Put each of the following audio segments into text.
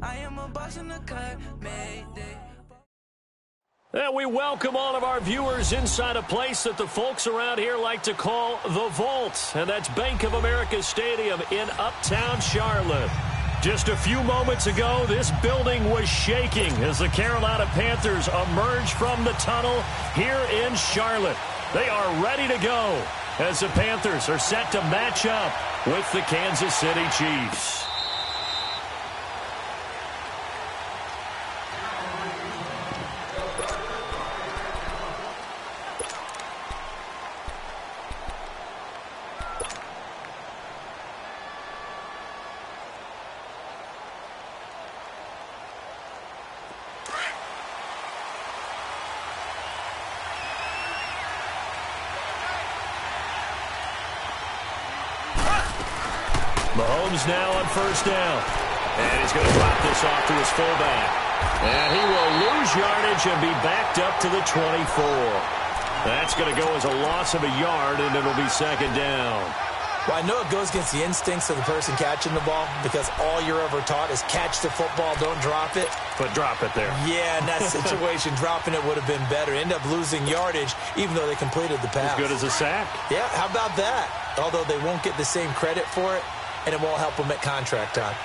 I am a boss in the cut, Mayday. And we welcome all of our viewers inside a place that the folks around here like to call the Vault. And that's Bank of America Stadium in Uptown Charlotte. Just a few moments ago, this building was shaking as the Carolina Panthers emerged from the tunnel here in Charlotte. They are ready to go as the Panthers are set to match up with the Kansas City Chiefs. Mahomes now on first down. And he's going to drop this off to his fullback. And he will lose yardage and be backed up to the 24. That's going to go as a loss of a yard, and it'll be second down. Well, I know it goes against the instincts of the person catching the ball because all you're ever taught is catch the football, don't drop it. But drop it there. Yeah, in that situation, dropping it would have been better. End up losing yardage, even though they completed the pass. As good as a sack. Yeah, how about that? Although they won't get the same credit for it, and it won't help them at contract time.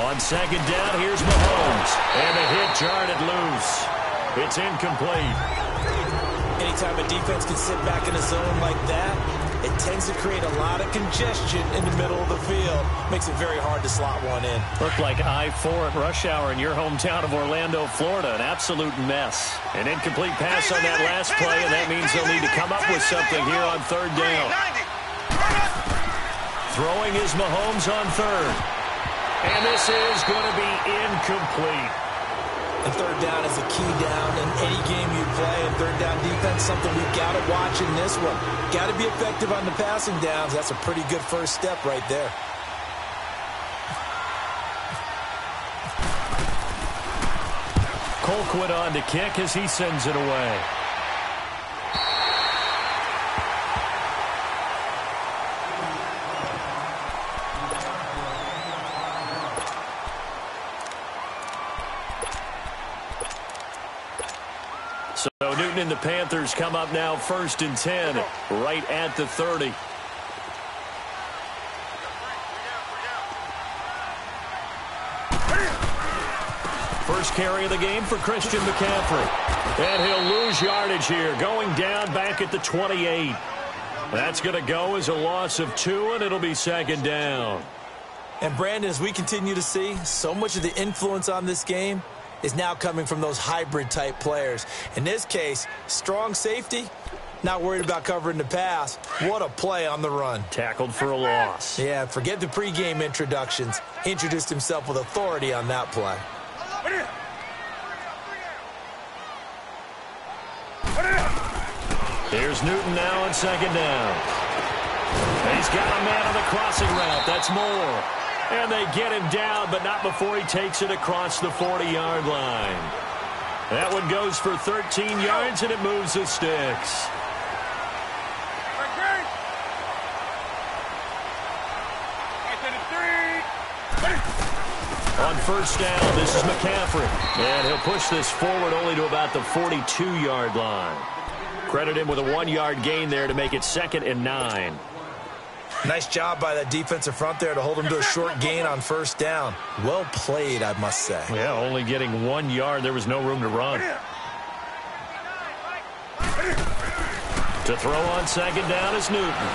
On second down, here's Mahomes. And the hit jarred loose. It's incomplete. Anytime a defense can sit back in a zone like that, it tends to create a lot of congestion in the middle of the field. Makes it very hard to slot one in. Looked like I-4 at rush hour in your hometown of Orlando, Florida. An absolute mess. An incomplete pass on that last play, and that means they'll need to come up with something here on third down. Throwing is Mahomes on third. And this is going to be incomplete. And third down is a key down in any game you play. And third down defense, something we've got to watch in this one. Got to be effective on the passing downs. That's a pretty good first step right there. Colquitt on to kick as he sends it away. So Newton and the Panthers come up now 1st and 10, right at the 30. First carry of the game for Christian McCaffrey. And he'll lose yardage here, going down back at the 28. That's going to go as a loss of 2, and it'll be second down. And Brandon, as we continue to see, so much of the influence on this game is now coming from those hybrid-type players. In this case, strong safety, not worried about covering the pass. What a play on the run. Tackled for a loss. Yeah, forget the pregame introductions. Introduced himself with authority on that play. Here's Newton now on second down. He's got a man on the crossing route. That's Moore. And they get him down, but not before he takes it across the 40-yard line. That one goes for 13 yards, and it moves the sticks. On first down, this is McCaffrey. And he'll push this forward only to about the 42-yard line. Credit him with a 1-yard gain there to make it 2nd and 9. Nice job by that defensive front there to hold him to a short gain on first down. Well played, I must say. Yeah, only getting 1 yard. There was no room to run. To throw on second down is Newton.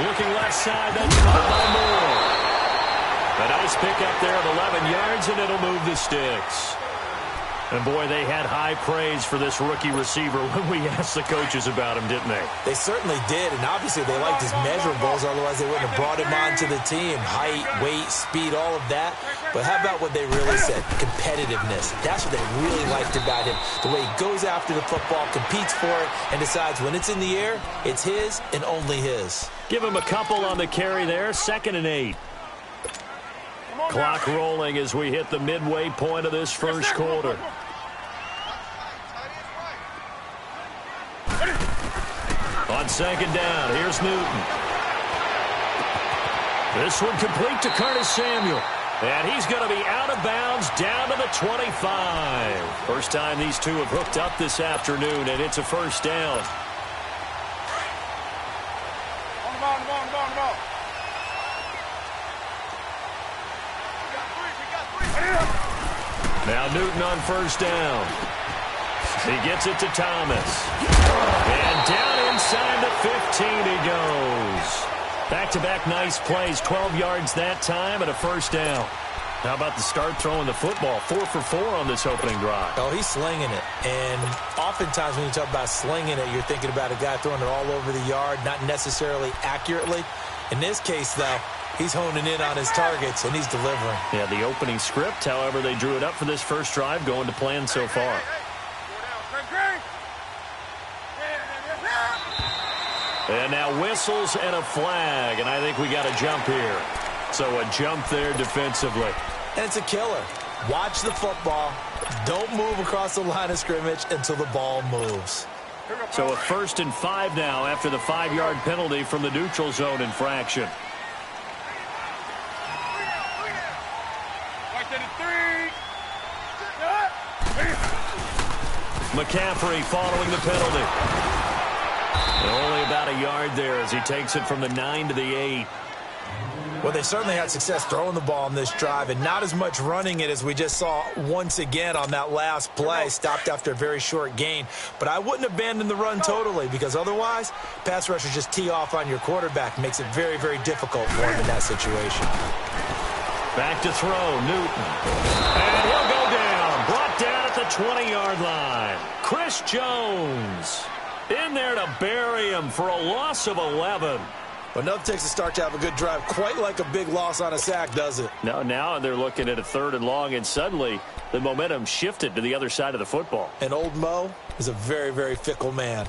Looking left side, that's caught by Moore. A nice pick up there of 11 yards, and it'll move the sticks. And, boy, they had high praise for this rookie receiver when we asked the coaches about him, didn't they? They certainly did, and obviously they liked his measurables, otherwise they wouldn't have brought him onto the team. Height, weight, speed, all of that. But how about what they really said? Competitiveness. That's what they really liked about him. The way he goes after the football, competes for it, and decides when it's in the air, it's his and only his. Give him a couple on the carry there, 2nd and 8. Clock rolling as we hit the midway point of this first quarter. On second down, here's Newton. This one complete to Curtis Samuel. And he's going to be out of bounds down to the 25. First time these two have hooked up this afternoon, and it's a first down. On the ball. Now Newton on first down. He gets it to Thomas. And down inside the 15 he goes. Back-to-back nice plays, 12 yards that time and a first down. How about the start throwing the football? 4 for 4 on this opening drive. Oh, he's slinging it. And oftentimes when you talk about slinging it, you're thinking about a guy throwing it all over the yard, not necessarily accurately. In this case, though, he's honing in on his targets, and he's delivering. Yeah, the opening script, however, they drew it up for this first drive, going to plan so far. And now whistles and a flag, and I think we got a jump here. So a jump there defensively. And it's a killer. Watch the football. Don't move across the line of scrimmage until the ball moves. So a 1st and 5 now after the 5-yard penalty from the neutral zone infraction. McCaffrey following the penalty. And only about a yard there as he takes it from the 9 to the 8. Well, they certainly had success throwing the ball in this drive, and not as much running it as we just saw once again on that last play. Stopped after a very short gain. But I wouldn't abandon the run totally, because otherwise, pass rushers just tee off on your quarterback. Makes it very, very difficult for him in that situation. Back to throw, Newton. And he'll go down. Brought down at the 20-yard line. Chris Jones in there to bury him for a loss of 11. But nothing takes a start to have a good drive quite like a big loss on a sack, does it? No, now they're looking at a 3rd and long, and suddenly the momentum shifted to the other side of the football. And old Mo is a very, very fickle man.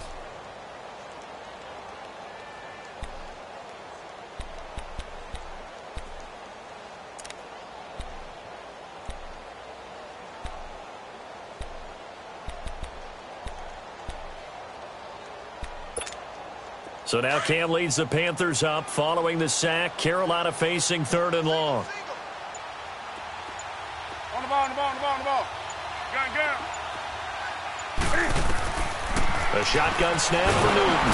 So now Cam leads the Panthers up following the sack. Carolina facing 3rd and long. On the ball. Gun. A shotgun snap for Newton.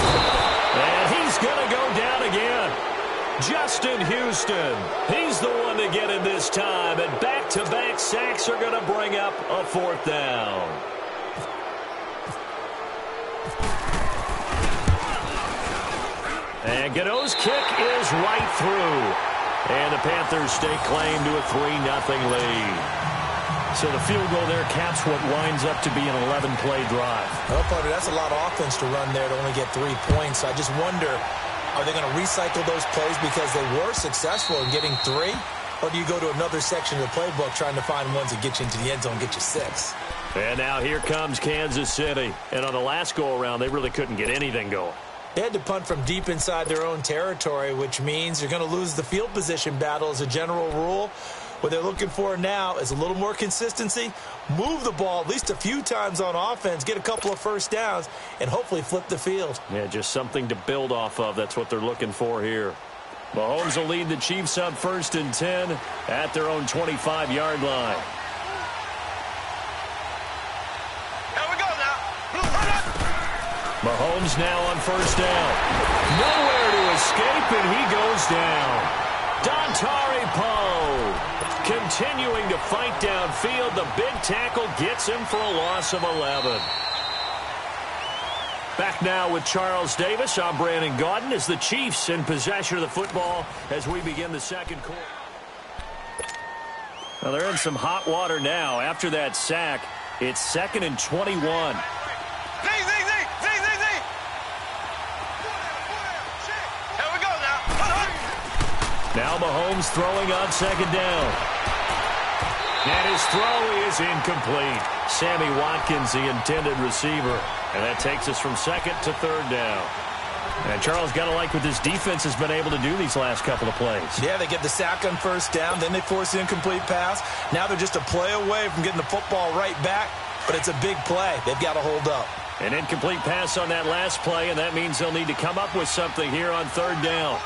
And he's going to go down again. Justin Houston. He's the one to get in this time. And back-to-back sacks are going to bring up a 4th down. And Godot's kick is right through. And the Panthers stake claim to a 3-0 lead. So the field goal there caps what winds up to be an 11-play drive. Well, partner, that's a lot of offense to run there to only get 3 points. I just wonder, are they going to recycle those plays because they were successful in getting 3? Or do you go to another section of the playbook trying to find ones that get you into the end zone and get you 6? And now here comes Kansas City. And on the last go-around, they really couldn't get anything going. They had to punt from deep inside their own territory, which means you're going to lose the field position battle as a general rule. What they're looking for now is a little more consistency, move the ball at least a few times on offense, get a couple of first downs, and hopefully flip the field. Yeah, just something to build off of. That's what they're looking for here. Mahomes will lead the Chiefs up 1st and 10 at their own 25-yard line. Mahomes now on first down. Nowhere to escape, and he goes down. Dontari Poe continuing to fight downfield. The big tackle gets him for a loss of 11. Back now with Charles Davis. I'm Brandon Gaudin as the Chiefs in possession of the football as we begin the second quarter. Well, they're in some hot water now. After that sack, it's 2nd and 21. Now Mahomes throwing on 2nd down. And his throw is incomplete. Sammy Watkins, the intended receiver. And that takes us from 2nd to 3rd down. And Charles, got to like what this defense has been able to do these last couple of plays. Yeah, they get the sack on first down, then they force the incomplete pass. Now they're just a play away from getting the football right back, but it's a big play. They've got to hold up. An incomplete pass on that last play, and that means they'll need to come up with something here on third down.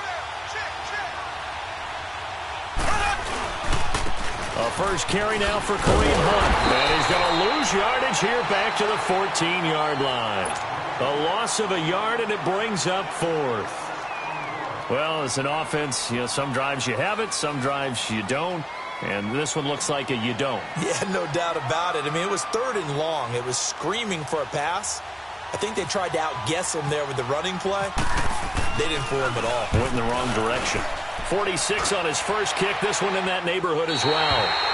A first carry now for Kareem Hunt. And he's going to lose yardage here back to the 14-yard line. A loss of a yard, and it brings up fourth. Well, as an offense, some drives you have it, some drives you don't. And this one looks like you don't. Yeah, no doubt about it. I mean, it was third and long. It was screaming for a pass. I think they tried to outguess him there with the running play. They didn't fool him at all. Went in the wrong direction. 46 on his first kick. This one in that neighborhood as well.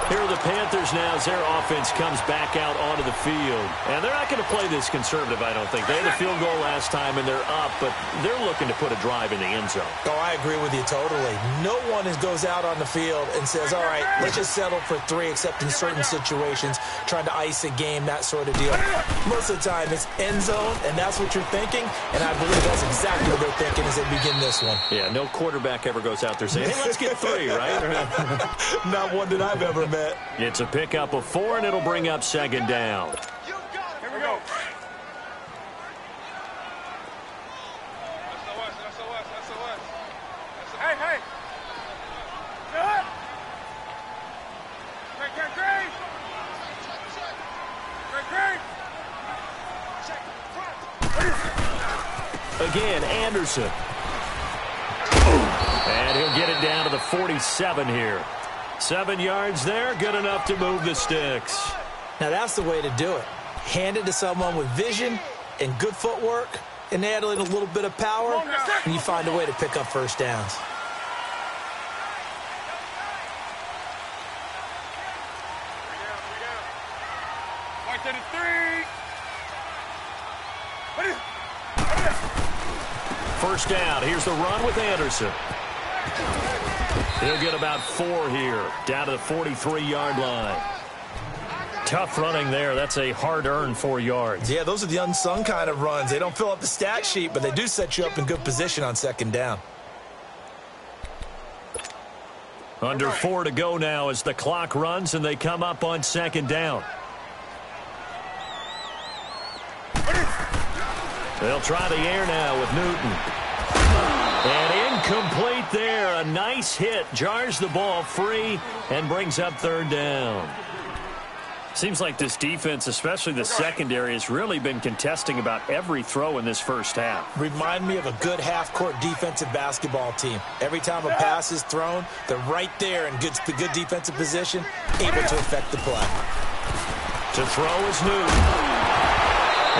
Here are the Panthers now as their offense comes back out onto the field. And they're not going to play this conservative, I don't think. They had a field goal last time, and they're up, but they're looking to put a drive in the end zone. Oh, I agree with you totally. No one goes out on the field and says, all right, let's just settle for 3, except in certain situations, trying to ice a game, that sort of deal. Most of the time, it's end zone, and that's what you're thinking, and I believe that's exactly what they're thinking as they begin this one. Yeah, no quarterback ever goes out there saying, hey, let's get 3, right? Not one that I've ever met. It's a pickup of 4, and it'll bring up second down. Here we go. Hey, hey. Good. Great. Again, Anderson. And he'll get it down to the 47 here. 7 yards there, good enough to move the sticks. Now that's the way to do it. Hand it to someone with vision and good footwork, and add in a little bit of power, and you find a way to pick up first downs. First down, here's the run with Anderson. He'll get about 4 here, down to the 43-yard line. Tough running there. That's a hard-earned 4 yards. Yeah, those are the unsung kind of runs. They don't fill up the stat sheet, but they do set you up in good position on second down. Under 4 to go now as the clock runs and they come up on second down. They'll try the air now with Newton. And incomplete there. A nice hit. Jars the ball free and brings up third down. Seems like this defense, especially the secondary, has really been contesting about every throw in this first half. Remind me of a good half-court defensive basketball team. Every time a pass is thrown, they're right there in good defensive position, able to affect the play. To throw is Newton.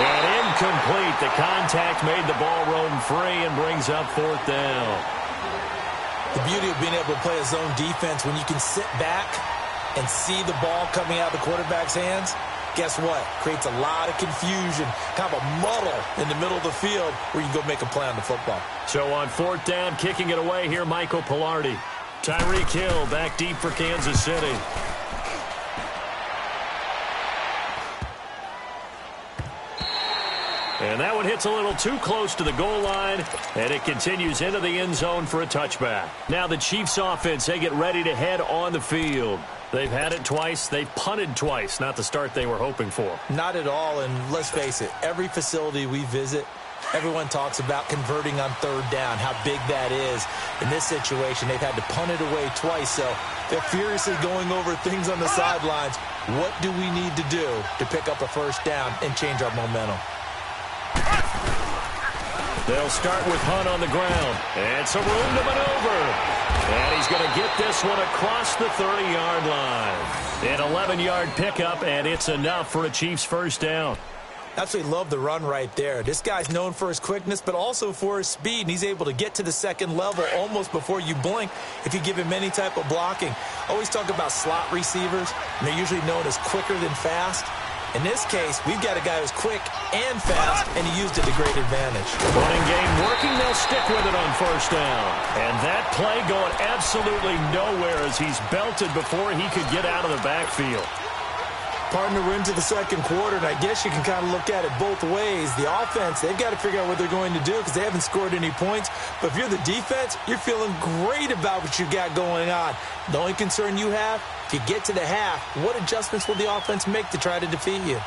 And incomplete. The contact made the ball roam free and brings up fourth down. The beauty of being able to play a zone defense when you can sit back and see the ball coming out of the quarterback's hands, guess what? Creates a lot of confusion, kind of a muddle in the middle of the field where you can go make a play on the football. So on fourth down, kicking it away here, Michael Pilardi. Tyreek Hill back deep for Kansas City. And that one hits a little too close to the goal line, and it continues into the end zone for a touchback. Now the Chiefs offense, they get ready to head on the field. They've had it twice. They've punted twice. Not the start they were hoping for. Not at all, and let's face it, every facility we visit, everyone talks about converting on third down, how big that is. In this situation, they've had to punt it away twice, so they're furiously going over things on the sidelines. What do we need to do to pick up a first down and change our momentum? They'll start with Hunt on the ground. And some room to maneuver. And he's going to get this one across the 30-yard line. An 11-yard pickup, and it's enough for a Chiefs first down. Absolutely love the run right there. This guy's known for his quickness, but also for his speed. And he's able to get to the second level almost before you blink if you give him any type of blocking. Always talk about slot receivers, and they're usually known as quicker than fast. In this case, we've got a guy who's quick and fast, and he used it to great advantage. Running game working, they'll stick with it on first down. And that play going absolutely nowhere as he's belted before he could get out of the backfield. Partner, we're into the second quarter, and I guess you can kind of look at it both ways. The offense, they've got to figure out what they're going to do because they haven't scored any points. But if you're the defense, you're feeling great about what you got going on. The only concern you have, if you get to the half, what adjustments will the offense make to try to defeat you?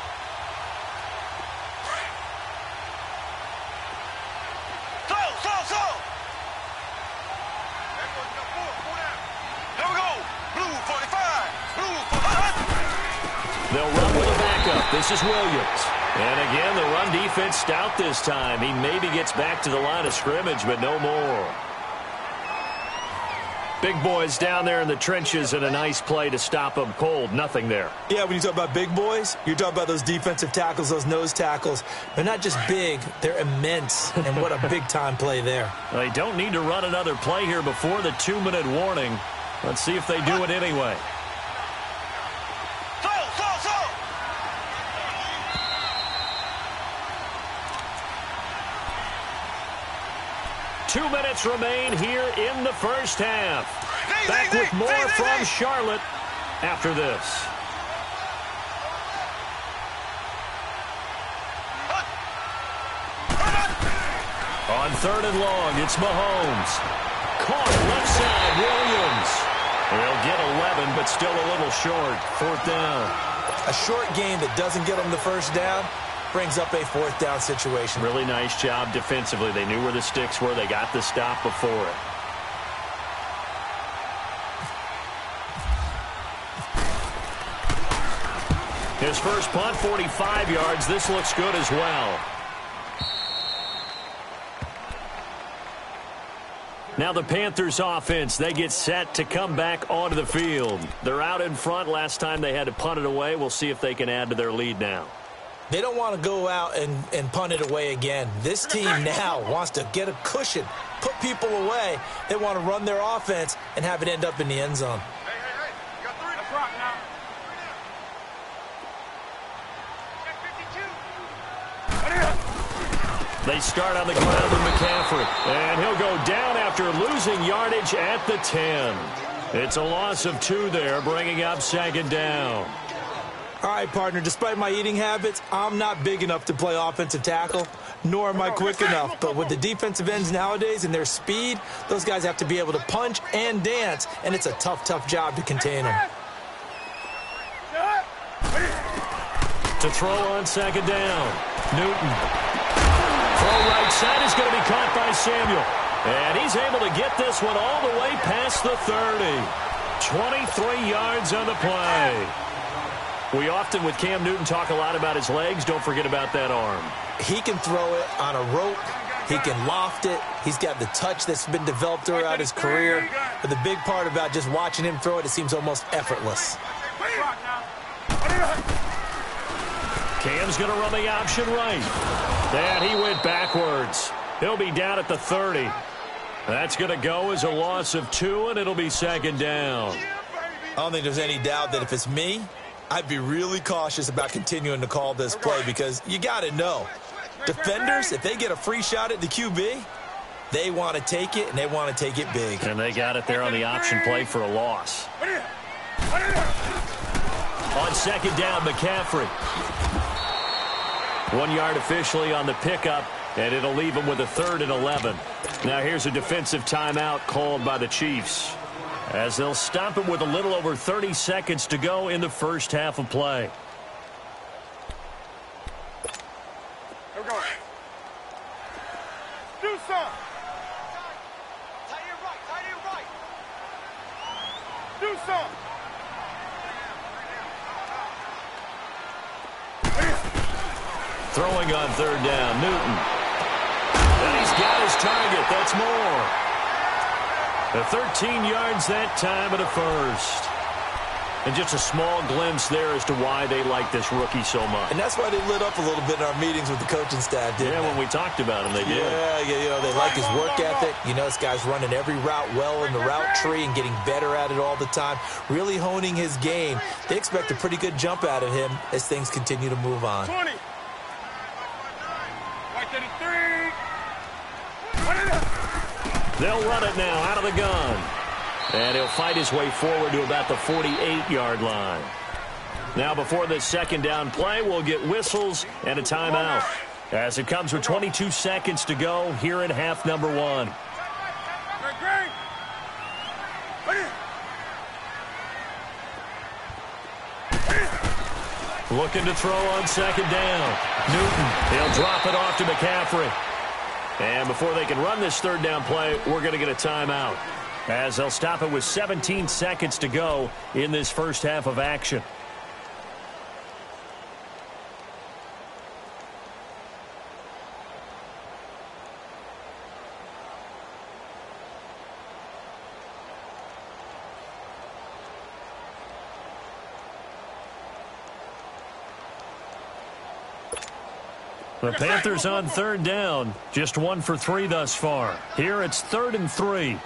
They'll run with a backup. This is Williams. And again, the run defense stout this time. He maybe gets back to the line of scrimmage, but no more. Big boys down there in the trenches, and a nice play to stop them cold. Nothing there. Yeah, when you talk about big boys, you're talking about those defensive tackles, those nose tackles. They're not just big, they're immense. And what a big-time play there. They don't need to run another play here before the 2-minute warning. Let's see if they do it anyway. 2 minutes remain here in the first half. Back with more from Charlotte after this. On 3rd and long, it's Mahomes. Caught left side, Williams. They'll get 11, but still a little short. 4th down. A short game that doesn't get them the first down brings up a 4th down situation. Really nice job defensively. They knew where the sticks were. They got the stop before it. His first punt, 45 yards. This looks good as well. Now the Panthers offense, they get set to come back onto the field. They're out in front. Last time they had to punt it away. We'll see if they can add to their lead now. They don't want to go out and punt it away again. This team now wants to get a cushion, put people away. They want to run their offense and have it end up in the end zone. Hey, you got 3. That's right now. Check 52. They start on the ground with McCaffrey, and he'll go down after losing yardage at the 10. It's a loss of 2 there, bringing up 2nd down. All right, partner, despite my eating habits, I'm not big enough to play offensive tackle, nor am I quick enough. But with the defensive ends nowadays and their speed, those guys have to be able to punch and dance, and it's a tough, tough job to contain them. To throw on 2nd down, Newton. Throw right side is going to be caught by Samuel. And he's able to get this one all the way past the 30. 23 yards on the play. We often, with Cam Newton, talk a lot about his legs. Don't forget about that arm. He can throw it on a rope. He can loft it. He's got the touch that's been developed throughout his career. But the big part about just watching him throw it, it seems almost effortless. Cam's going to run the option right. And he went backwards. He'll be down at the 30. That's going to go as a loss of 2, and it'll be 2nd down. I don't think there's any doubt that if it's me, I'd be really cautious about continuing to call this play because you got to know, defenders, if they get a free shot at the QB, they want to take it, and they want to take it big. And they got it there on the option play for a loss. On 2nd down, McCaffrey. 1 yard officially on the pickup, and it'll leave him with a 3rd and 11. Now here's a defensive timeout called by the Chiefs, as they'll stop him with a little over 30 seconds to go in the first half of play. Here we go. Do some. Tight end right. Do some. Throwing on 3rd down, Newton. And he's got his target. That's more. The 13 yards that time at a 1st. And just a small glimpse there as to why they like this rookie so much. And that's why they lit up a little bit in our meetings with the coaching staff, didn't they? Yeah, when we talked about him, they did. Yeah, you know, they like his work ethic. You know, this guy's running every route well in the route tree and getting better at it all the time, really honing his game. They expect a pretty good jump out of him as things continue to move on. 20. Right to the 3. They'll run it now out of the gun. And he'll fight his way forward to about the 48-yard line. Now before this second down play, we'll get whistles and a timeout, as it comes with 22 seconds to go here in half number 1. Looking to throw on second down. Newton, he'll drop it off to McCaffrey. And before they can run this third down play, we're going to get a timeout, as they'll stop it with 17 seconds to go in this first half of action. The Panthers on third down, just 1 for 3 thus far. Here it's 3rd and 3.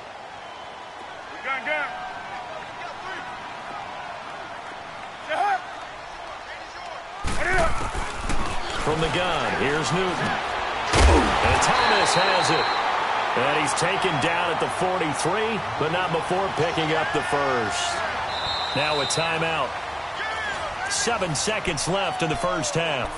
From the gun, here's Newton. And Thomas has it. And he's taken down at the 43, but not before picking up the first. Now a timeout. 7 seconds left in the first half.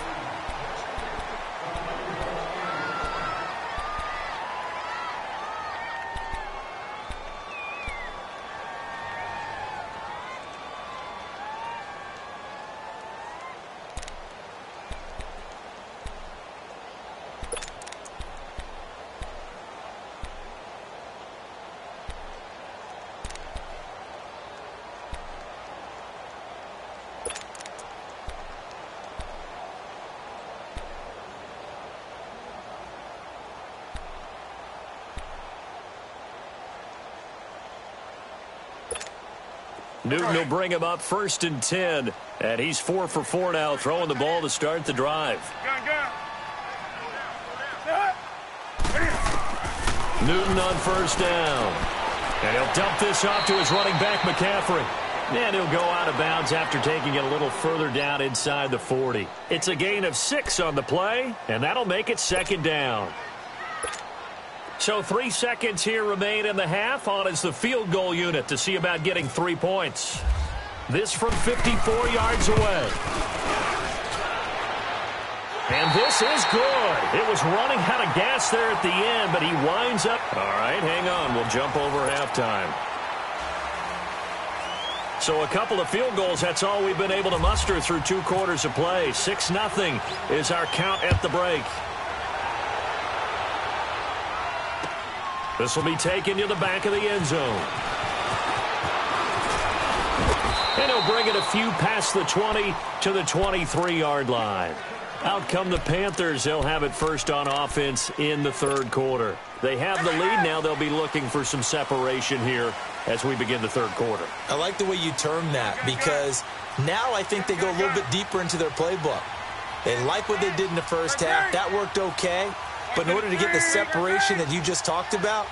Newton will bring him up 1st and 10. And he's 4 for 4 now, throwing the ball to start the drive. Newton on 1st down. And he'll dump this off to his running back, McCaffrey. And he'll go out of bounds after taking it a little further down inside the 40. It's a gain of 6 on the play, and that'll make it 2nd down. So 3 seconds here remain in the half. On is the field goal unit to see about getting 3 points. This from 54 yards away. And this is good. It was running out of gas there at the end, but he winds up. All right, hang on. We'll jump over halftime. So a couple of field goals, that's all we've been able to muster through 2 quarters of play. 6-0 is our count at the break. This will be taken to the back of the end zone. And he'll bring it a few past the 20 to the 23-yard line. Out come the Panthers. They'll have it first on offense in the 3rd quarter. They have the lead now. They'll be looking for some separation here as we begin the 3rd quarter. I like the way you term that, because now I think they go a little bit deeper into their playbook. They like what they did in the first half. That worked okay. But in order to get the separation that you just talked about,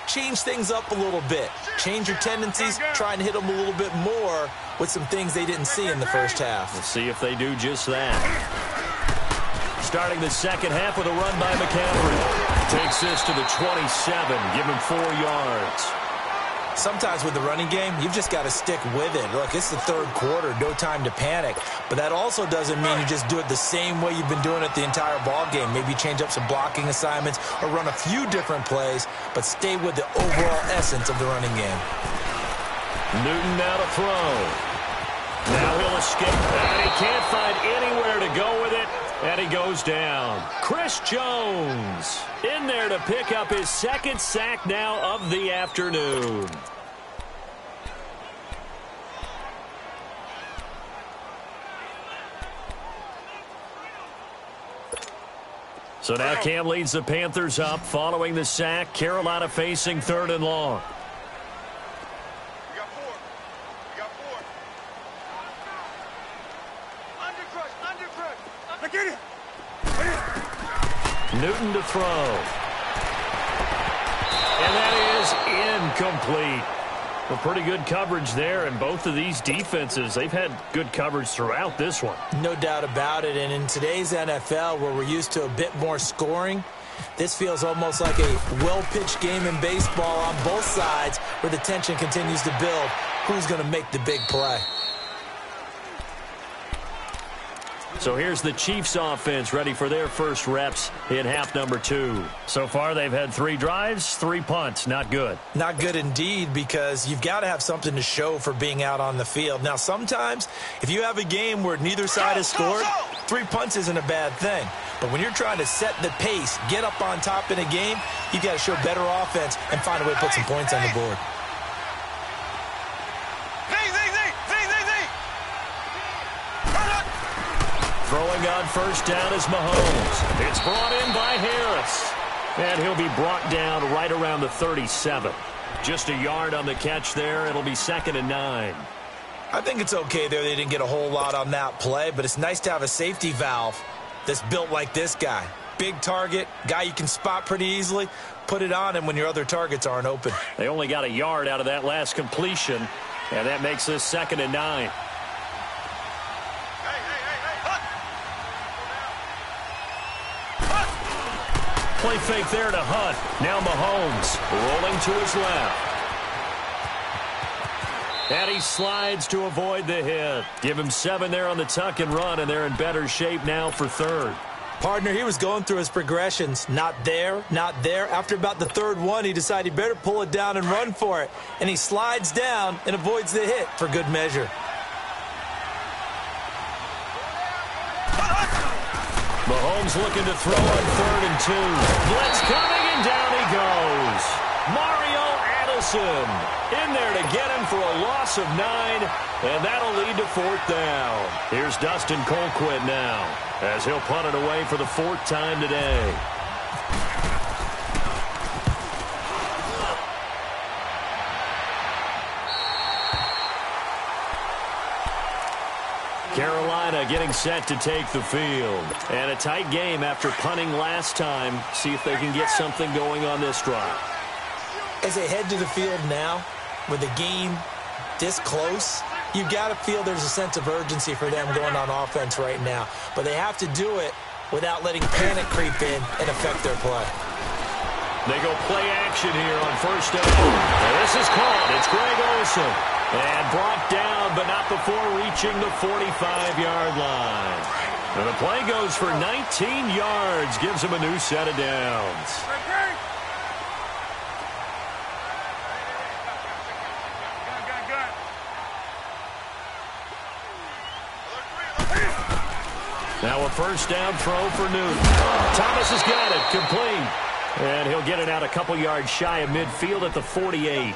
change things up a little bit. Change your tendencies, try and hit them a little bit more with some things they didn't see in the first half. We'll see if they do just that. Starting the second half with a run by McCaffrey. Takes this to the 27, give him 4 yards. Sometimes with the running game, you've just got to stick with it. Look, it's the 3rd quarter, no time to panic. But that also doesn't mean you just do it the same way you've been doing it the entire ball game. Maybe change up some blocking assignments or run a few different plays, but stay with the overall essence of the running game. Newton now to throw. Now he'll escape, and he can't find anywhere to go with it, and he goes down. Chris Jones in there to pick up his 2nd sack now of the afternoon. So now Cam leads the Panthers up following the sack. Carolina facing 3rd and long. Newton to throw. And that is incomplete. Well, pretty good coverage there, and both of these defenses, they've had good coverage throughout this one. No doubt about it, and in today's NFL, where we're used to a bit more scoring, this feels almost like a well-pitched game in baseball on both sides, where the tension continues to build. Who's going to make the big play? So here's the Chiefs offense ready for their first reps in half number 2. So far they've had 3 drives, 3 punts. Not good. Not good indeed, because you've got to have something to show for being out on the field. Now sometimes if you have a game where neither side has scored, 3 punts isn't a bad thing. But when you're trying to set the pace, get up on top in a game, you've got to show better offense and find a way to put some points on the board. Throwing on first down is Mahomes. It's brought in by Harris. And he'll be brought down right around the 37. Just a yard on the catch there. It'll be 2nd and 9. I think it's okay there. They didn't get a whole lot on that play, but it's nice to have a safety valve that's built like this guy. Big target, guy you can spot pretty easily. Put it on him when your other targets aren't open. They only got a yard out of that last completion, and that makes this 2nd and 9. Play fake there to Hunt. Now Mahomes rolling to his left. And he slides to avoid the hit. Give him 7 there on the tuck and run, and they're in better shape now for 3rd. Partner, he was going through his progressions. Not there, not there. After about the 3rd one, he decided he better pull it down and run for it. And he slides down and avoids the hit for good measure. Mahomes looking to throw on 3rd and 2. Blitz coming, and down he goes. Mario Addison in there to get him for a loss of 9, and that'll lead to 4th down. Here's Dustin Colquitt now, as he'll punt it away for the 4th time today. Carolina getting set to take the field. And a tight game after punting last time. See if they can get something going on this drive. As they head to the field now, with the game this close, you've got to feel there's a sense of urgency for them going on offense right now. But they have to do it without letting panic creep in and affect their play. They go play action here on first down. And this is caught. It's Greg Olsen. And brought down, but not before reaching the 45-yard line. And the play goes for 19 yards. Gives him a new set of downs. Now a first down throw for Newton. Thomas has got it. Complete. And he'll get it out a couple yards shy of midfield at the 48.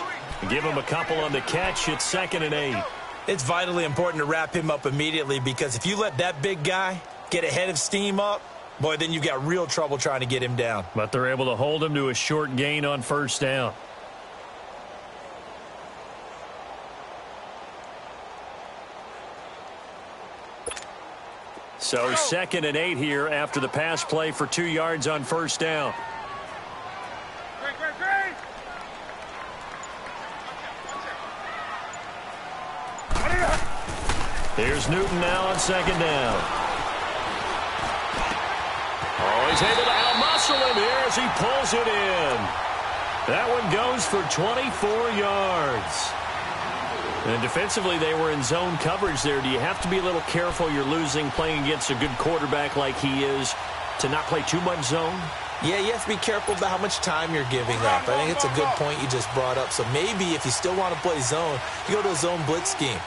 Give him a couple on the catch. It's 2nd and 8. It's vitally important to wrap him up immediately, because if you let that big guy get ahead of steam up, boy, then you've got real trouble trying to get him down. But they're able to hold him to a short gain on first down. So 2nd and 8 here after the pass play for 2 yards on first down. Here's Newton now on 2nd down. Oh, he's able to outmuscle him here as he pulls it in. That one goes for 24 yards. And defensively, they were in zone coverage there. Do you have to be a little careful you're losing playing against a good quarterback like he is to not play too much zone? Yeah, you have to be careful about how much time you're giving up. I think it's a good point you just brought up. So maybe if you still want to play zone, you go to a zone blitz scheme.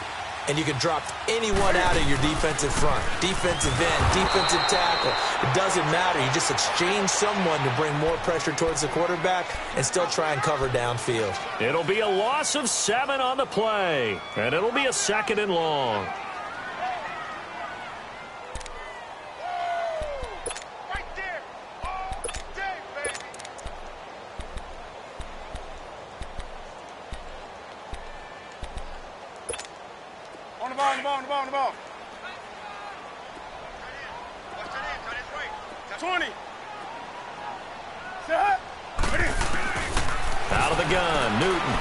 And you can drop anyone out of your defensive front. Defensive end, defensive tackle. It doesn't matter. You just exchange someone to bring more pressure towards the quarterback and still try and cover downfield. It'll be a loss of 7 on the play. And it'll be a 2nd and long. On the ball. 20. Set. Out of the gun, Newton.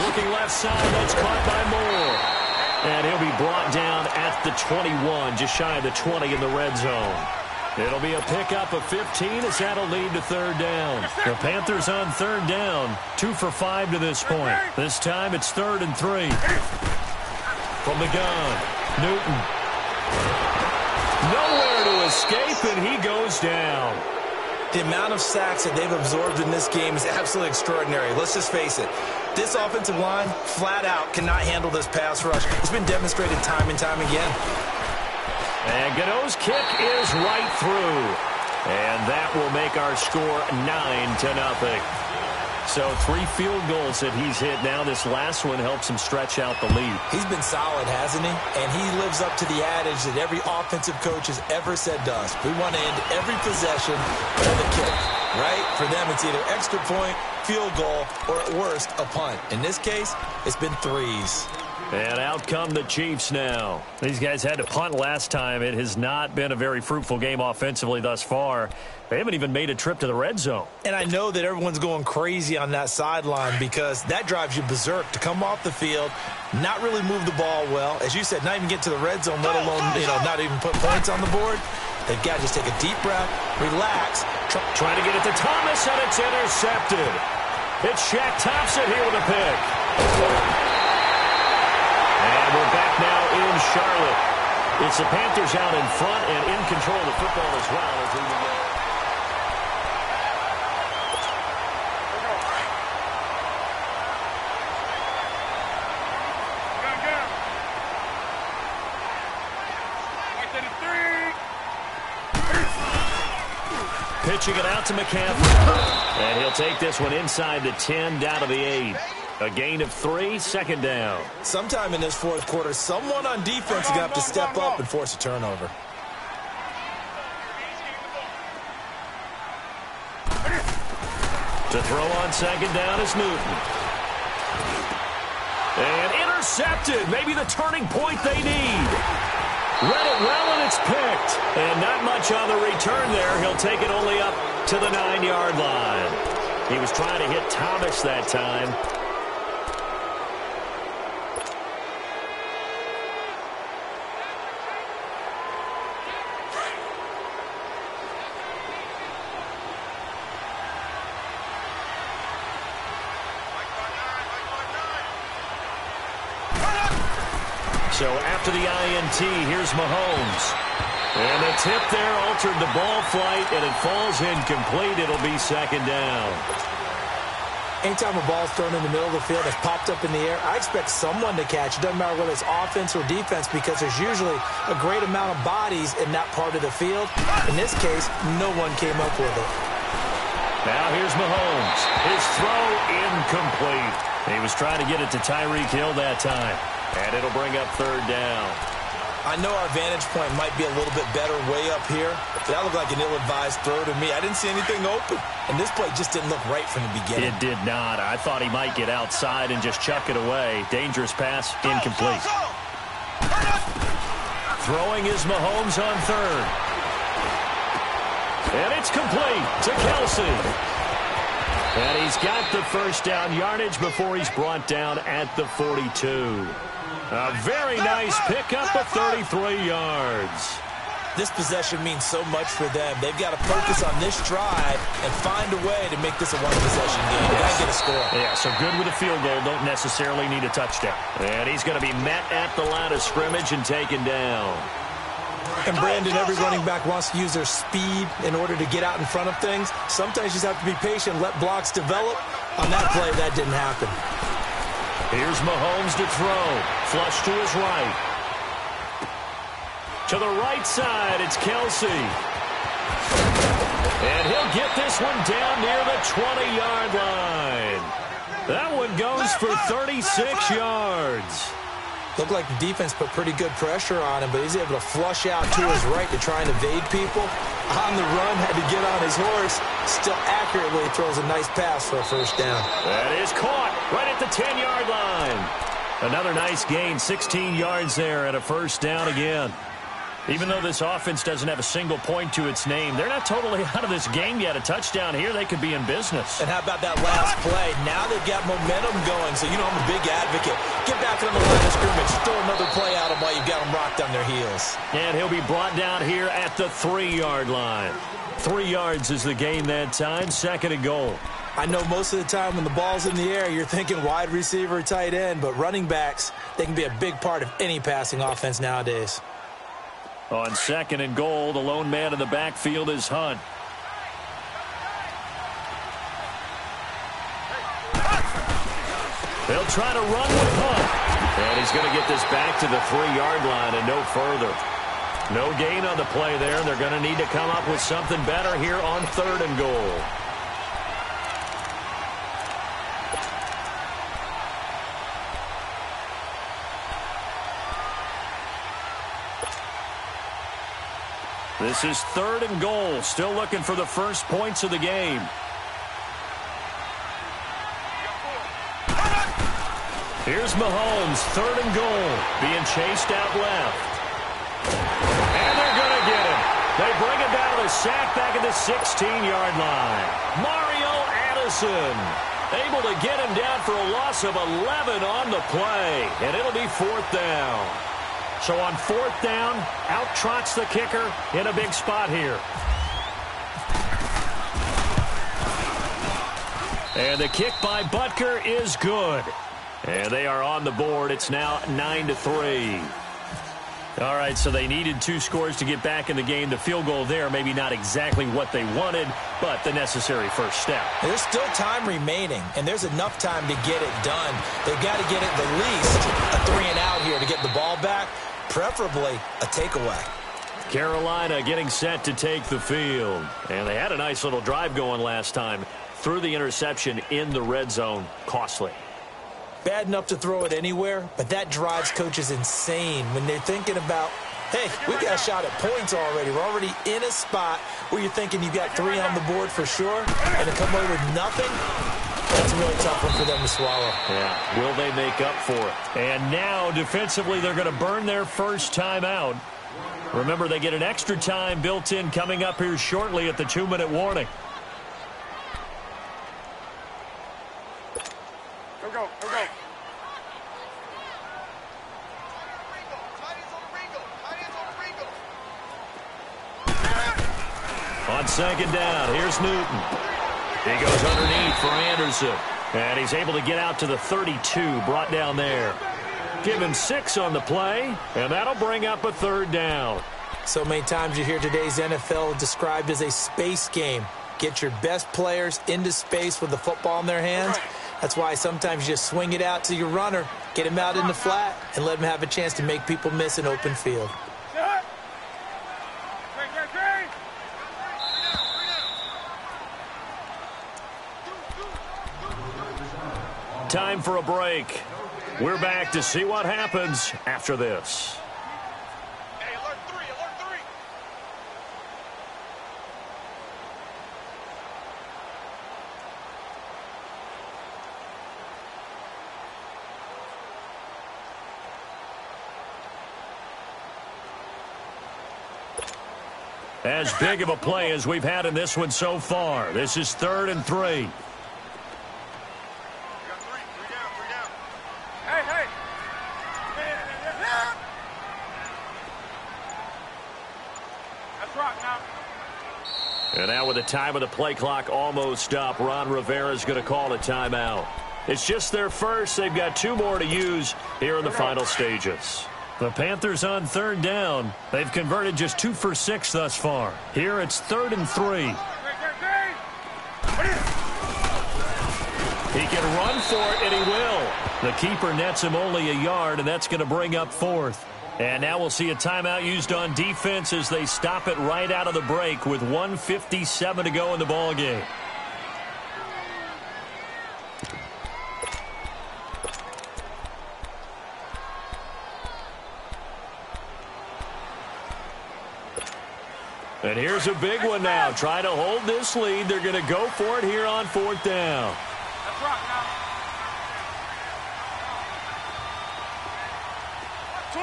Looking left side, that's caught by Moore. And he'll be brought down at the 21, just shy of the 20 in the red zone. It'll be a pickup of 15 as that'll lead to 3rd down. The Panthers on 3rd down, 2 for 5 to this point. This time it's 3rd and 3. From the gun, Newton. Nowhere to escape, and he goes down. The amount of sacks that they've absorbed in this game is absolutely extraordinary. Let's just face it. This offensive line, flat out, cannot handle this pass rush. It's been demonstrated time and time again. And Godot's kick is right through. And that will make our score 9-0. So 3 field goals that he's hit now. This last one helps him stretch out the lead. He's been solid, hasn't he? And he lives up to the adage that every offensive coach has ever said to us. We want to end every possession with a kick, right? For them, it's either extra point, field goal, or at worst, a punt. In this case, it's been 3s. And out come the Chiefs now. These guys had to punt last time. It has not been a very fruitful game offensively thus far. They haven't even made a trip to the red zone. And I know that everyone's going crazy on that sideline because that drives you berserk to come off the field, not really move the ball well. As you said, not even get to the red zone, let alone, not even put points on the board. They've got to just take a deep breath, relax. Trying to get it to Thomas, and it's intercepted. It's Shaq Thompson here with a pick. And we're back now in Charlotte. It's the Panthers out in front and in control of the football as well as we begin. Pitching it out to McCaffrey. And he'll take this one inside the 10, down to the 8. A gain of 3, second down. Sometime in this fourth quarter, someone on defense is going to have to step up and force a turnover. To throw on second down is Newton. And intercepted. Maybe the turning point they need. Read it well, and it's picked. And not much on the return there. He'll take it only up to the 9-yard line. He was trying to hit Thomas that time. So after the INT, here's Mahomes. And the tip there altered the ball flight, and it falls incomplete. It'll be second down. Anytime a ball's thrown in the middle of the field, it's popped up in the air, I expect someone to catch. It doesn't matter whether it's offense or defense because there's usually a great amount of bodies in that part of the field. In this case, no one came up with it. Now here's Mahomes. His throw incomplete. He was trying to get it to Tyreek Hill that time. And it'll bring up third down. I know our vantage point might be a little bit better way up here. But that looked like an ill-advised throw to me. I didn't see anything open. And this play just didn't look right from the beginning. It did not. I thought he might get outside and just chuck it away. Dangerous pass, incomplete. Throwing is Mahomes on third. And it's complete to Kelsey. And he's got the first down yardage before he's brought down at the 42. A very nice pickup of 33 yards. This possession means so much for them. They've got to focus on this drive and find a way to make this a one-possession game. They've got to get a score. Yeah, so good with a field goal. Don't necessarily need a touchdown. And he's going to be met at the line of scrimmage and taken down. And, Brandon, every running back wants to use their speed in order to get out in front of things. Sometimes you just have to be patient, let blocks develop. On that play, that didn't happen. Here's Mahomes to throw. Flush to his right. To the right side, it's Kelsey. And he'll get this one down near the 20-yard line. That one goes for 36 yards. Looked like the defense put pretty good pressure on him, but he's able to flush out to his right to try and evade people. On the run, had to get on his horse. Still accurately throws a nice pass for a first down. That is caught right at the 10-yard line. Another nice gain, 16 yards there and a first down again. Even though this offense doesn't have a single point to its name, they're not totally out of this game yet. A touchdown here, they could be in business. And how about that last play? Now they've got momentum going, so you know I'm a big advocate. Get back on the line of scrimmage. Throw another play out of them while you've got them rocked on their heels. And he'll be brought down here at the 3-yard line. 3 yards is the gain that time, second and goal. I know most of the time when the ball's in the air, you're thinking wide receiver, tight end, but running backs, they can be a big part of any passing offense nowadays. On 2nd and goal, the lone man in the backfield is Hunt. They'll try to run with Hunt. And he's going to get this back to the 3-yard line and no further. No gain on the play there. They're going to need to come up with something better here on 3rd and goal. This is 3rd and goal. Still looking for the first points of the game. Here's Mahomes, 3rd and goal, being chased out left. And they're going to get him. They bring him down to the sack back at the 16-yard line. Mario Addison able to get him down for a loss of 11 on the play. And it'll be 4th down. So on 4th down, out trots the kicker in a big spot here. And the kick by Butker is good. And they are on the board. It's now 9-3. All right, so they needed 2 scores to get back in the game. The field goal there, maybe not exactly what they wanted, but the necessary first step. There's still time remaining, and there's enough time to get it done. They've got to get it the least a 3-and-out here to get the ball back, preferably a takeaway. Carolina getting set to take the field. And they had a nice little drive going last time. Threw the interception in the red zone. Costly. Bad enough to throw it anywhere, but that drives coaches insane when they're thinking about, hey, we got a shot at points already. We're already in a spot where you're thinking you've got 3 on the board for sure, and to come away with nothing, that's a really tough one for them to swallow. Yeah, will they make up for it? And now, defensively, they're going to burn their first time out. Remember, they get an extra time built in coming up here shortly at the 2-minute warning. Here we go. Here we go. On 2nd down, here's Newton. He goes underneath for Anderson. And he's able to get out to the 32, brought down there. Give him 6 on the play, and that'll bring up a 3rd down. So many times you hear today's NFL described as a space game. Get your best players into space with the football in their hands. That's why sometimes you just swing it out to your runner, get him out in the flat, and let him have a chance to make people miss an open field. Time for a break. We're back to see what happens after this. Hey, alert 3, alert 3. As big of a play as we've had in this one so far. This is 3rd and 3. And now with the time of the play clock almost up, Ron Rivera's going to call a timeout. It's just their first. They've got 2 more to use here in the final stages. The Panthers on 3rd down. They've converted just 2 for 6 thus far. Here it's 3rd and 3. He can run for it, and he will. The keeper nets him only a yard, and that's going to bring up 4th. And now we'll see a timeout used on defense as they stop it right out of the break with 1:57 to go in the ballgame. And here's a big one now. Trying to hold this lead. They're going to go for it here on 4th down. That's right now.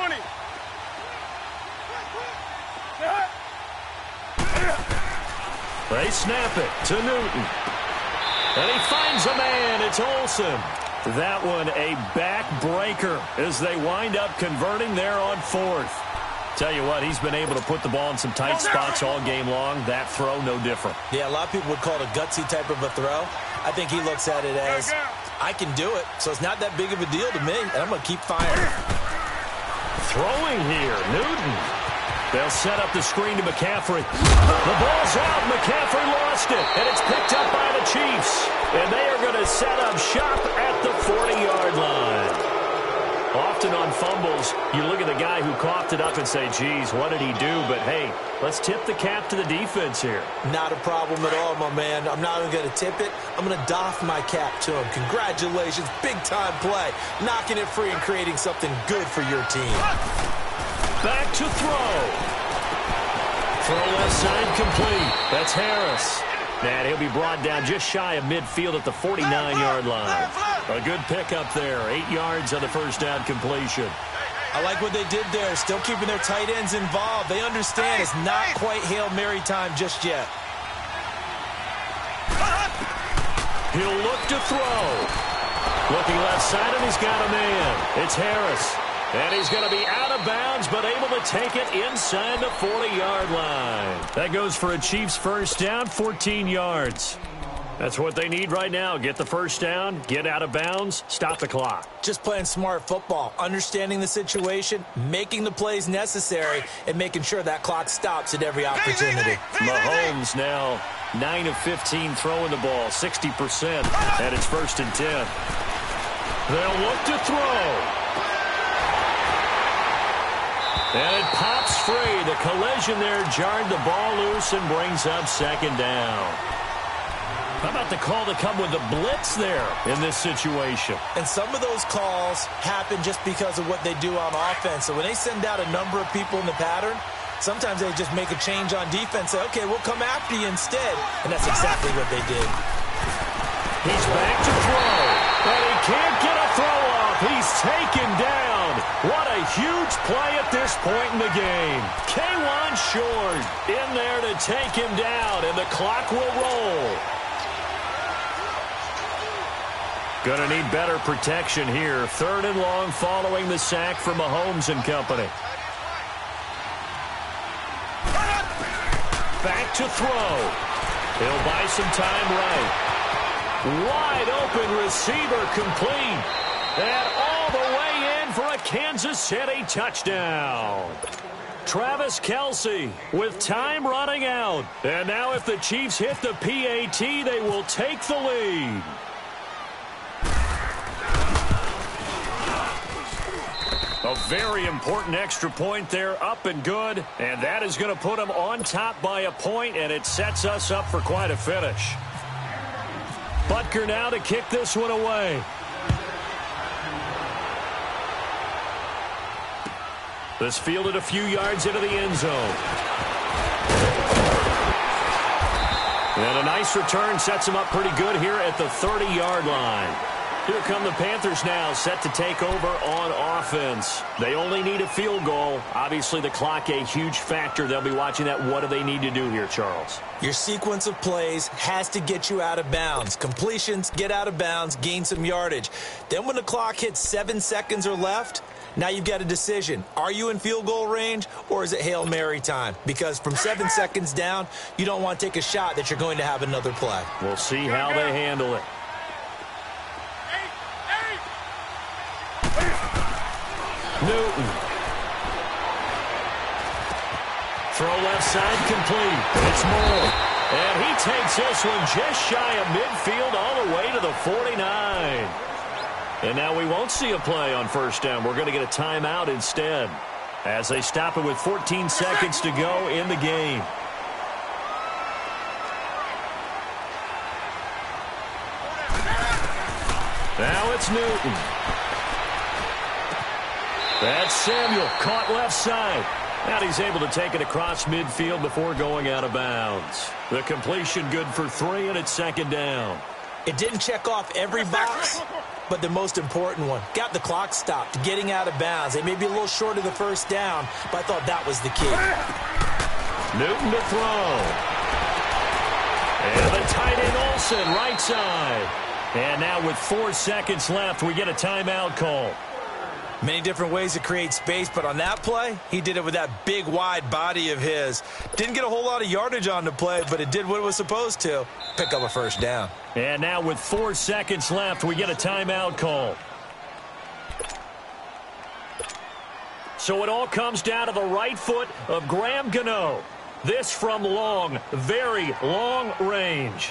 20. They snap it to Newton. And he finds a man. It's Olsen. That one a backbreaker as they wind up converting there on 4th. Tell you what, he's been able to put the ball in some tight spots all game long. That throw, no different. Yeah, a lot of people would call it a gutsy type of a throw. I think he looks at it as, I can do it, so it's not that big of a deal to me, and I'm going to keep firing. Throwing here, Newton. They'll set up the screen to McCaffrey. The ball's out. McCaffrey lost it, and it's picked up by the Chiefs. And they are going to set up shop at the 40-yard line. Often on fumbles, you look at the guy who coughed it up and say, geez, what did he do? But, hey, let's tip the cap to the defense here. Not a problem at all, my man. I'm not even going to tip it. I'm going to doff my cap to him. Congratulations. Big-time play. Knocking it free and creating something good for your team. Back to throw. Throw left side complete. That's Harris. And he'll be brought down just shy of midfield at the 49-yard line. A good pickup there. 8 yards on the first down completion. I like what they did there. Still keeping their tight ends involved. They understand it's not quite Hail Mary time just yet. He'll look to throw. Looking left side, and he's got a man. It's Harris. And he's going to be out of bounds, but able to take it inside the 40-yard line. That goes for a Chiefs first down, 14 yards. That's what they need right now. Get the first down, get out of bounds, stop the clock. Just playing smart football, understanding the situation, making the plays necessary, and making sure that clock stops at every opportunity. Mahomes now 9 of 15 throwing the ball, 60%, and it's 1st and 10. They'll look to throw. And it pops free. The collision there jarred the ball loose and brings up 2nd down. How about the call to come with the blitz there in this situation? And some of those calls happen just because of what they do on offense. So when they send out a number of people in the pattern, sometimes they just make a change on defense. Say, okay, we'll come after you instead. And that's exactly what they did. He's back to throw. But he can't get a throw off. He's taken down. What a huge play at this point in the game. K'Wan Short in there to take him down, and the clock will roll. Going to need better protection here. 3rd and long following the sack from Mahomes and company. Back to throw. He'll buy some time right. Wide open receiver complete. And all the way in for a Kansas City touchdown. Travis Kelce with time running out. And now if the Chiefs hit the PAT, they will take the lead. A very important extra point there, up and good. And that is going to put them on top by a point, and it sets us up for quite a finish. Butker now to kick this one away. This fielded a few yards into the end zone. And a nice return sets him up pretty good here at the 30-yard line. Here come the Panthers now, set to take over on offense. They only need a field goal. Obviously, the clock a huge factor. They'll be watching that. What do they need to do here, Charles? Your sequence of plays has to get you out of bounds. Completions, get out of bounds, gain some yardage. Then when the clock hits 7 seconds or left, now you've got a decision. Are you in field goal range, or is it Hail Mary time? Because from 7 seconds down, you don't want to take a shot that you're going to have another play. We'll see how they handle it. Newton. Throw left side complete. It's Moore. And he takes this one just shy of midfield all the way to the 49. And now we won't see a play on first down. We're going to get a timeout instead as they stop it with 14 seconds to go in the game. Now it's Newton. That's Samuel, caught left side. And he's able to take it across midfield before going out of bounds. The completion good for 3, and it's 2nd down. It didn't check off every box, but the most important one. Got the clock stopped, getting out of bounds. They may be a little short of the first down, but I thought that was the key. Newton to throw. And the tight end Olsen, right side. And now with 4 seconds left, we get a timeout call. Many different ways to create space, but on that play, he did it with that big, wide body of his. Didn't get a whole lot of yardage on the play, but it did what it was supposed to. Pick up a first down. And now with 4 seconds left, we get a timeout call. So it all comes down to the right foot of Graham Gano. This from long, very long range.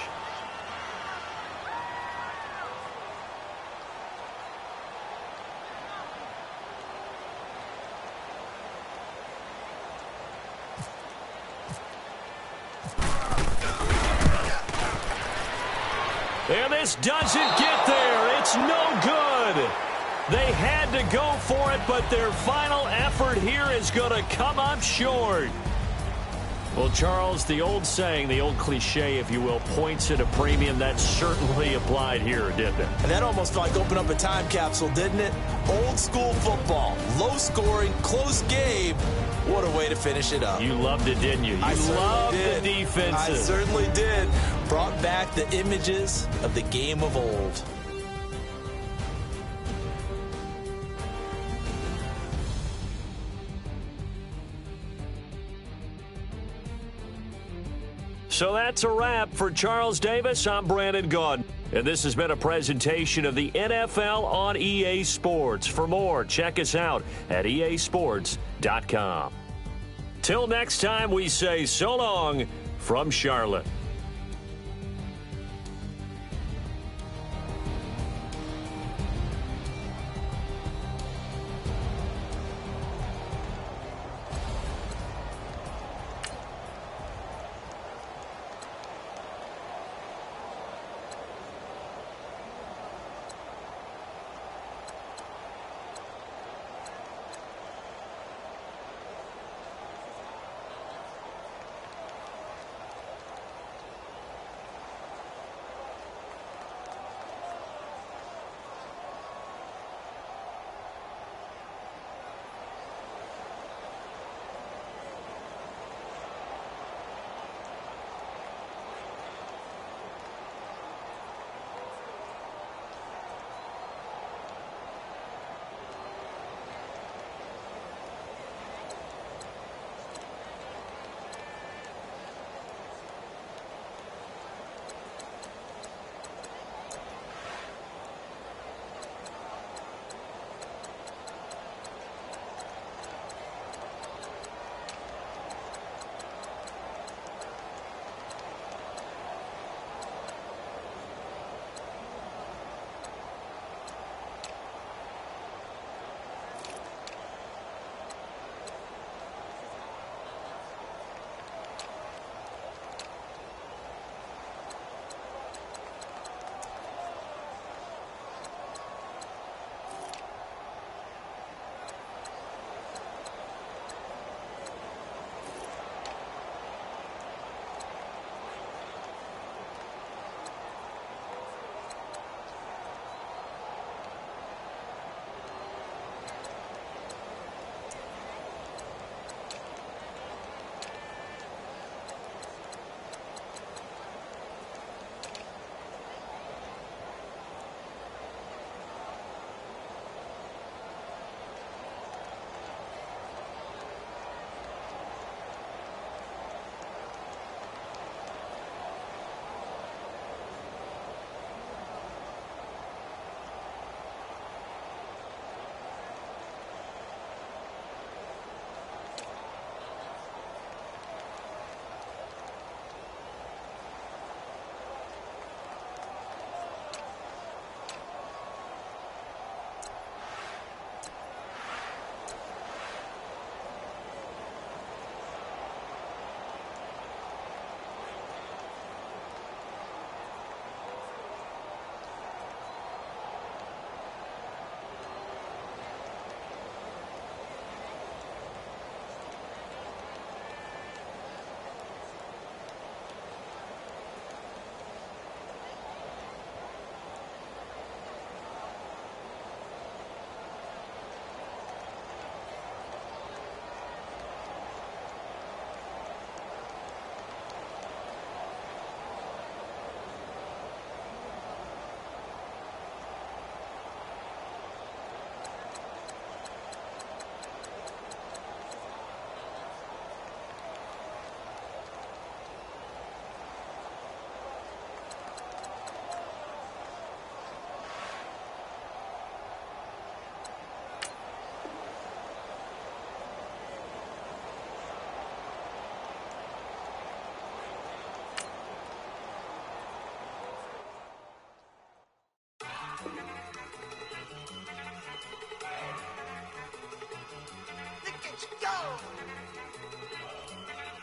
And this doesn't get there. It's no good. They had to go for it, but their final effort here is going to come up short. Well, Charles, the old saying, the old cliche, if you will, points at a premium, that certainly applied here, didn't it? And that almost like opened up a time capsule, didn't it? Old school football, low scoring, close game. What a way to finish it up. You loved it, didn't you? You loved the defenses. I certainly did. Brought back the images of the game of old. So that's a wrap for Charles Davis. I'm Brandon Gaudin. And this has been a presentation of the NFL on EA Sports. For more, check us out at easports.com. Till next time, we say so long from Charlotte.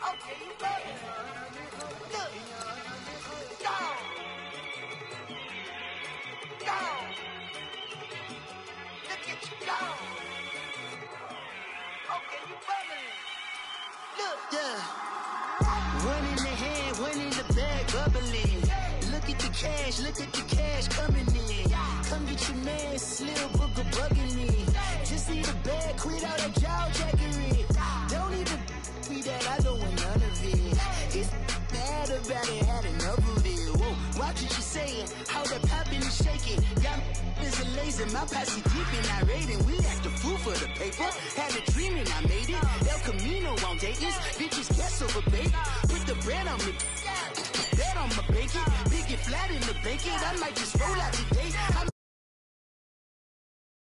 Okay, you better. Look. Go. Go. Look at you go. Okay, you bubbling. Look. Yeah. One in the hand, one in the bag, bubbling. Look at the cash coming in. Come get your man, Slim Booker bugging me. Just need a bag, quit all that jaw jackery. Don't even be that, I don't want none of it. It's bad about it, had enough of it. Whoa, watch what you saying, how that poppin' and shaking. Got is a laser, my posse deep and irate, and we act a fool for the paper. Had a dream and I made it. El Camino on Dayton's, bitches guess over bait. Put the bread on me, bet on my bacon. Big and flat in the bacon, I might just roll out today.